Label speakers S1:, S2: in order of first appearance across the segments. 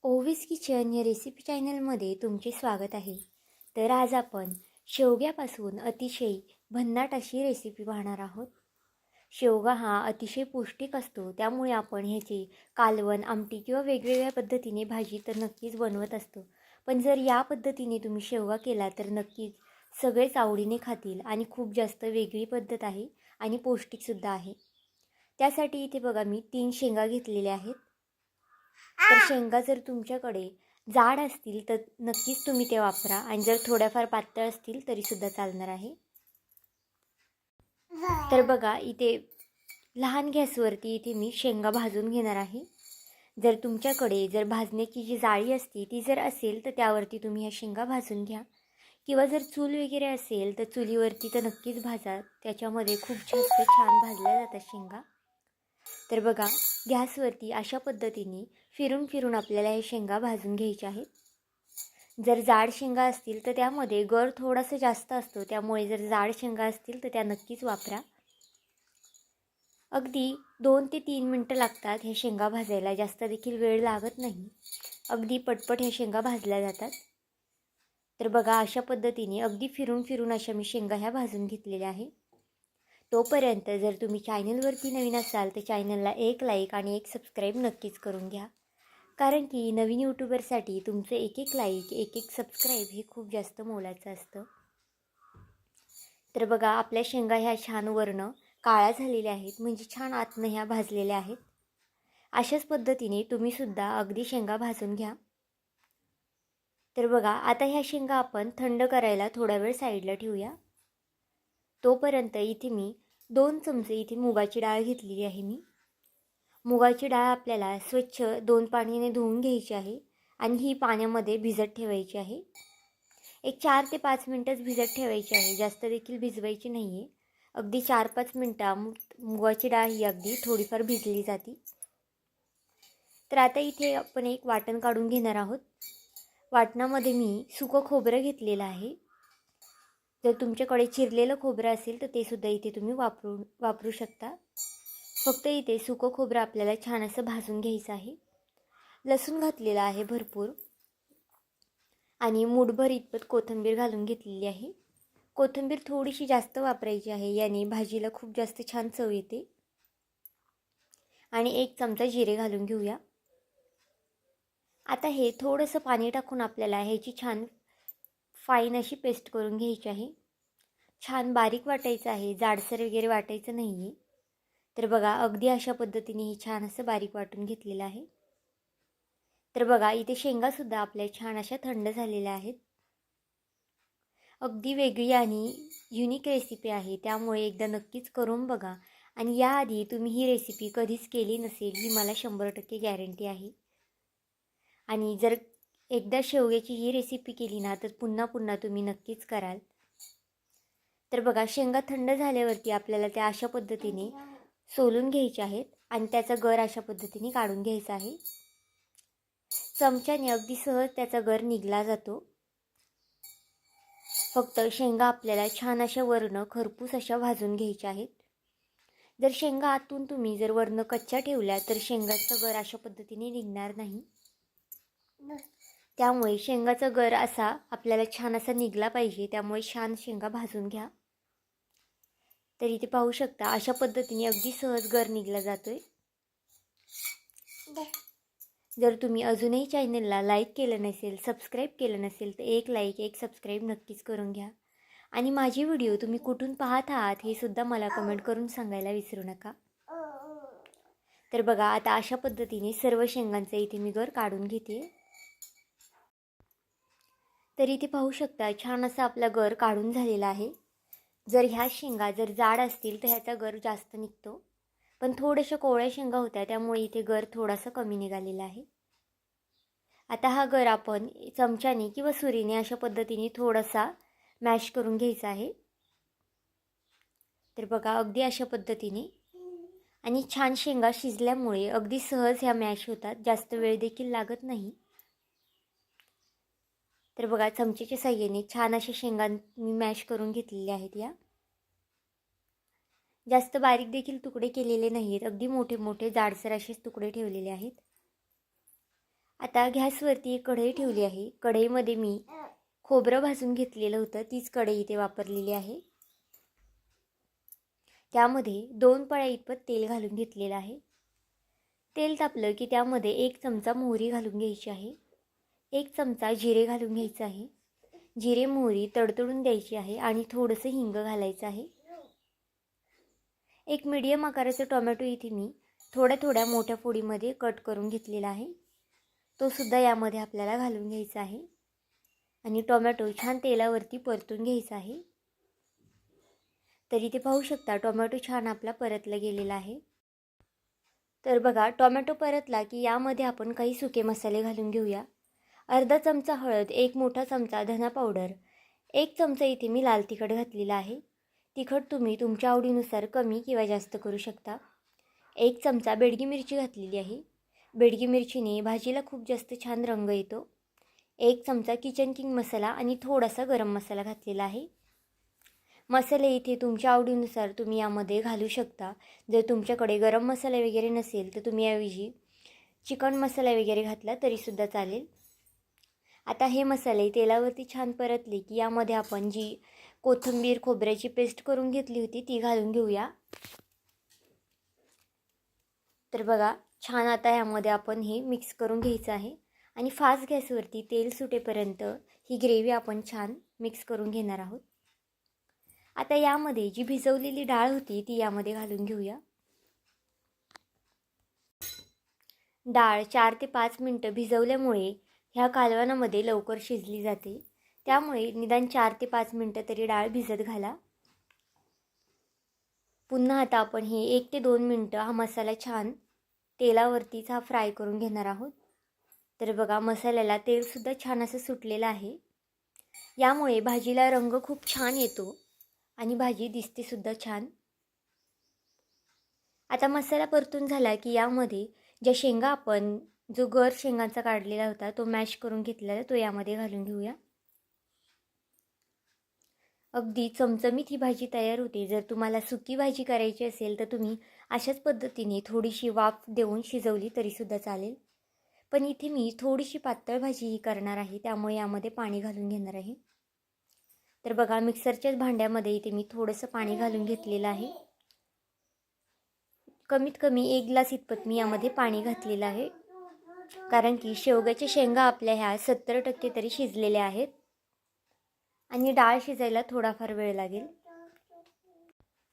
S1: ओवीस kitchen या recipe चॅनलमध्ये तुमचे स्वागत आहे. तर आज आपण शेवग्यापासून अतिशय भन्नाट अशी रेसिपी पाहणार आहोत. शेवगा हा अतिशय पौष्टिक असतो, त्यामुळे आपण ह्याची कालवण, आमटी किंवा वेगवेगळ्या पद्धतीने भाजी तर नक्कीच बनवत असतो. पण जर या पद्धतीने तुम्ही शेवगा केला तर नक्कीच सगळेच आवडीने खातील आणि खूप जास्त वेगळी पद्धत आहे आणि पौष्टिकसुद्धा आहे. त्यासाठी इथे बघा मी 3 शेंगा घेतलेल्या आहेत. तर शेंगा जर तुमच्याकडे जाड असतील तर नक्कीच तुम्ही ते वापरा आणि जर थोड्याफार पातळ असतील तरीसुद्धा चालणार आहे. तर बघा इथे लहान गॅसवरती इथे मी शेंगा भाजून घेणार आहे. जर तुमच्याकडे भाजण्याची जी जाळी असते ती जर असेल तर त्यावरती तुम्ही ह्या शेंगा भाजून घ्या, किंवा जर चूल वगैरे असेल तर चुलीवरती तर नक्कीच भाजा, त्याच्यामध्ये खूप जास्त छान भाजल्या जातात शेंगा. तर बघा गॅसवरती अशा पद्धतीने फिरून फिरून आपल्याला हे शेंगा भाजून घ्यायचे आहेत. जर जाड शेंगा असतील तर त्यामध्ये गर थोडासा जास्त असतो, त्यामुळे जर जाड शेंगा असतील तर त्या नक्कीच वापरा. अगदी 2 ते 3 मिनटं लागतात हे शेंगा भाजायला, जास्त देखील वेळ लागत नाही. अगदी पटपट हे शेंगा भाजल्या जातात. तर बघा अशा पद्धतीने अगदी फिरून फिरून अशा मी शेंगा ह्या भाजून घेतलेल्या आहे. तोपर्यंत जर तुम्ही चॅनलवरती नवीन असाल तर चॅनलला एक लाईक आणि एक सबस्क्राईब नक्कीच करून घ्या, कारण की नवीन यूट्यूबरसाठी तुमचं एक एक लाईक, एक एक सबस्क्राईब हे खूप जास्त मोलाचं असतं. तर बघा आपल्या शेंगा ह्या छान वर्ण काळ्या झालेल्या आहेत, म्हणजे छान आतनं ह्या भाजलेल्या आहेत. अशाच पद्धतीने तुम्हीसुद्धा अगदी शेंगा भाजून घ्या. तर बघा आता ह्या शेंगा आपण थंड करायला थोडा वेळ साईडला ठेवूया. तोपर्यंत इथे मी 2 चमचे इथे मुगाची डाळ घेतलेली आहे. मुगाची डाळ आपल्याला स्वच्छ 2 पाण्याने धुवून घ्यायची आहे आणि ही पाण्यामध्ये भिजत ठेवायची आहे. एक 4 ते 5 मिनटंच भिजत ठेवायची आहे, जास्त देखील भिजवायची नाही आहे. अगदी 4-5 मिनटं मुगाची डाळ ही अगदी थोडीफार भिजली जाते. तर आता इथे आपण एक वाटण काढून घेणार आहोत. वाटणामध्ये मी सुकं खोबरं घेतलेलं आहे. जर तुमच्याकडे चिरलेलं खोबरं असेल तर ते सुद्धा इथे तुम्ही वापरू शकता. फक्त इथे सुकं खोबरं आपल्याला छान असं भाजून घ्यायचं आहे. लसूण घातलेला आहे भरपूर आणि मूठभर इतपत कोथिंबीर घालून घेतलेली आहे. कोथिंबीर थोडीशी जास्त वापरायची आहे, याने भाजीला खूप जास्त छान चव येते. आणि 1 चमचा जिरे घालून घेऊया. आता हे थोडंसं पाणी टाकून आपल्याला ह्याची छान फाईन अशी पेस्ट करून घ्यायची आहे. छान बारीक वाटायचं आहे, जाडसर वगैरे वाटायचं नाही आहे. तर बघा अगदी अशा पद्धतीने हे छान असं बारीक वाटून घेतलेलं आहे. तर बघा इथे शेंगासुद्धा आपल्या छान अशा थंड झालेल्या आहेत. अगदी वेगळी आणि युनिक रेसिपी आहे, त्यामुळे एकदा नक्कीच करून बघा. आणि याआधी तुम्ही ही रेसिपी कधीच केली नसेल ही मला 100% गॅरंटी आहे. आणि जर एकदा शेवग्याची ही रेसिपी केली ना तर पुन्हा पुन्हा तुम्ही नक्कीच कराल. तर बघा शेंगा थंड झाल्यावरती आपल्याला त्या अशा पद्धतीने सोलून घ्यायच्या आहेत आणि त्याचा गर अशा पद्धतीने काढून घ्यायचा आहे. चमच्याने अगदी सहज त्याचा गर निघला जातो. फक्त शेंगा आपल्याला छान अशा वर्ण खरपूस अशा भाजून घ्यायच्या आहेत. जर शेंगा आतून तुम्ही जर वर्ण कच्च्या ठेवल्या तर शेंगाचा गर अशा पद्धतीने निघणार नाही. त्यामुळे शेंगाचा गर असा आपल्याला छान असा निघला पाहिजे, त्यामुळे छान शेंगा भाजून घ्या. तर इथे पाहू शकता अशा पद्धतीने अगदी सहज गर निघला जातोय. जर तुम्ही अजूनही चॅनलला लाईक केलं नसेल, सबस्क्राईब केलं नसेल तर एक लाईक, एक सबस्क्राईब नक्कीच करून घ्या. आणि माझी व्हिडिओ तुम्ही कुठून पाहत आहात हे सुद्धा मला कमेंट करून सांगायला विसरू नका. तर बघा आता अशा पद्धतीने सर्व शेंगांचा इथे मी गर काढून घेते. तर इथे पाहू शकता छान असा आपला गर काढून झालेला आहे. जर ह्या शेंगा जर जाड असतील तर ह्याचा गर जास्त निघतो, पण थोड्याशा कोवळ्या शेंगा होत्या त्यामुळे इथे गर थोडासा कमी निघालेला आहे. आता हा गर आपण चमच्याने किंवा सुरीने अशा पद्धतीने थोडासा मॅश करून घ्यायचा आहे. तर बघा अगदी अशा पद्धतीने. आणि छान शेंगा शिजल्यामुळे अगदी सहज ह्या मॅश होतात, जास्त वेळ देखील लागत नाही. तर बघा चमचेच्या साहाय्याने छान अशा शेंगा मी मॅश करून घेतलेल्या आहेत. या जास्त बारीक देखील तुकडे केलेले नाहीत, अगदी मोठे मोठे जाडसर असेच तुकडे ठेवलेले आहेत. आता गॅसवरती एक कढई ठेवली आहे. कढईमध्ये मी खोबरं भाजून घेतलेलं होतं, तीच कढई इथे वापरलेली आहे. त्यामध्ये 2 पळ्या इतपत तेल घालून घेतलेलं आहे. तेल तापलं की त्यामध्ये 1 चमचा मोहरी घालून घ्यायची आहे. 1 चमचा जिरे घालून घ्यायचं आहे. जिरे मोहरी तडतडून द्यायची आहे आणि थोडंसं हिंग घालायचं आहे. एक मीडियम आकाराचा टोमॅटो इथे मी थोड्या मोठ्या फोडीमध्ये कट करून घेतलेला आहे. तो सुद्धा यामध्ये आपल्याला घालून घ्यायचा आहे आणि टोमॅटो छान तेलावरती परतून घ्यायचा आहे. तर इथे पाहू शकता टोमॅटो छान आपला परतला गेलेला आहे. तर बघा टोमॅटो परतला की यामध्ये आपण काही सुके मसाले घालून घेऊया. अर्धा चमचा हळद, 1 मोठा चमचा धना पावडर, 1 चमचा इथे मी लाल तिखट घातलेला आहे. तिखट तुम्ही तुमच्या आवडीनुसार कमी किंवा जास्त करू शकता. 1 चमचा बेडगी मिरची घातलेली आहे. बेडगी मिरचीने भाजीला खूप जास्त छान रंग येतो. 1 चमचा किचन किंग मसाला आणि थोडासा गरम मसाला घातलेला आहे. मसाले इथे तुमच्या आवडीनुसार तुम्ही यामध्ये घालू शकता. जर तुमच्याकडे गरम मसाला वगैरे नसेल तर तुम्ही याऐवजी चिकन मसाला वगैरे घातला तरीसुद्धा चालेल. आता हे मसाले तेलावरती छान परतले की यामध्ये आपण जी कोथिंबीर खोबऱ्याची पेस्ट करून घेतली होती ती घालून घेऊया. तर बघा छान आता यामध्ये आपण हे मिक्स करून घ्यायचं आहे आणि फास्ट गॅसवरती तेल सुटेपर्यंत ही ग्रेव्ही आपण छान मिक्स करून घेणार आहोत. आता यामध्ये जी भिजवलेली डाळ होती ती यामध्ये घालून घेऊया. डाळ 4 ते 5 मिनटं भिजवल्यामुळे ह्या कालवणामध्ये लवकर शिजली जाते. त्यामुळे निदान 4 ते 5 मिनटं तरी डाळ भिजत घाला. पुन्हा आता आपण हे 1 ते 2 मिनटं हा मसाला छान तेलावरतीच हा फ्राय करून घेणार आहोत. तर बघा मसाल्याला तेलसुद्धा छान असं सुटलेलं आहे. यामुळे भाजीला रंग खूप छान येतो आणि भाजी दिसतेसुद्धा छान. आता मसाला परतून झाला की यामध्ये ज्या शेंगा आपण जो गर शेंगांचा काढलेला होता तो मॅश करून घेतलेला तो यामध्ये घालून घेऊया. अगदी चमचमीत ही भाजी तयार होते. जर तुम्हाला सुकी भाजी करायची असेल तर तुम्ही अशाच पद्धतीने थोडीशी वाफ देऊन शिजवली तरीसुद्धा चालेल. पण इथे मी थोडीशी पातळ भाजी ही करणार आहे त्यामुळे यामध्ये पाणी घालून घेणार आहे. तर बघा मिक्सरच्याच भांड्यामध्ये इथे मी थोडंसं पाणी घालून घेतलेलं आहे. कमीत कमी 1 ग्लास इतपत मी यामध्ये पाणी घातलेलं आहे. कारण की शेवग्याच्या शेंगा आपल्या ह्या 70% तरी शिजलेल्या आहेत आणि डाळ शिजायला थोडाफार वेळ लागेल.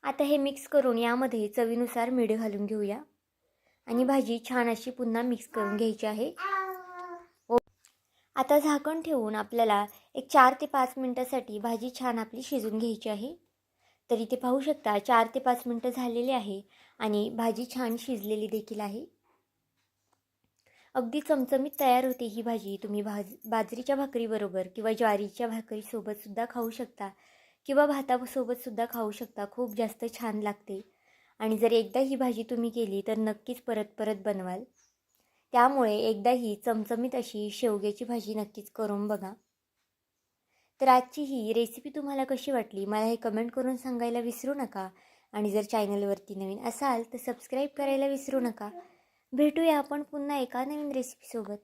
S1: आता हे मिक्स करून यामध्ये चवीनुसार मीठ घालून घेऊया आणि भाजी छान अशी पुन्हा मिक्स करून घ्यायची आहे. आता झाकण ठेवून आपल्याला एक 4 ते 5 मिनटासाठी भाजी छान आपली शिजून घ्यायची आहे. तर इथे पाहू शकता 4 ते 5 मिनटं झालेली आहे आणि भाजी छान शिजलेली देखील आहे. अगदी चमचमीत तयार होते ही भाजी. तुम्ही बाजरीच्या भाकरीबरोबर किंवा ज्वारीच्या भाकरीसोबतसुद्धा खाऊ शकता किंवा भातासोबतसुद्धा खाऊ शकता. खूप जास्त छान लागते आणि जर एकदा ही भाजी तुम्ही केली तर नक्कीच परत बनवाल. त्यामुळे एकदा ही चमचमीत अशी शेवग्याची भाजी नक्कीच करून बघा. तर आजची ही रेसिपी तुम्हाला कशी वाटली मला हे कमेंट करून सांगायला विसरू नका आणि जर चॅनलवरती नवीन असाल तर सबस्क्राईब करायला विसरू नका. भेटूया आपण पुन्हा एका नवीन रेसिपीसोबत.